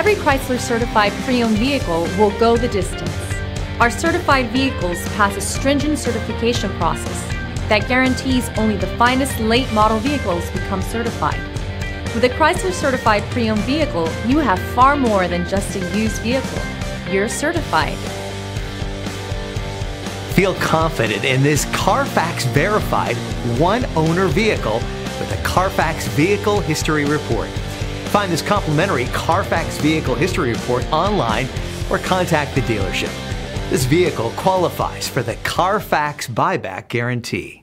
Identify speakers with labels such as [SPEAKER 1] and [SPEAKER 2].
[SPEAKER 1] Every Chrysler certified pre-owned vehicle will go the distance. Our certified vehicles pass a stringent certification process that guarantees only the finest late model vehicles become certified. With a Chrysler certified pre-owned vehicle, you have far more than just a used vehicle. You're certified.
[SPEAKER 2] Feel confident in this CARFAX verified one-owner vehicle with the CARFAX Vehicle History Report. Find this complimentary CARFAX Vehicle History Report online or contact the dealership. This vehicle qualifies for the CARFAX buyback guarantee.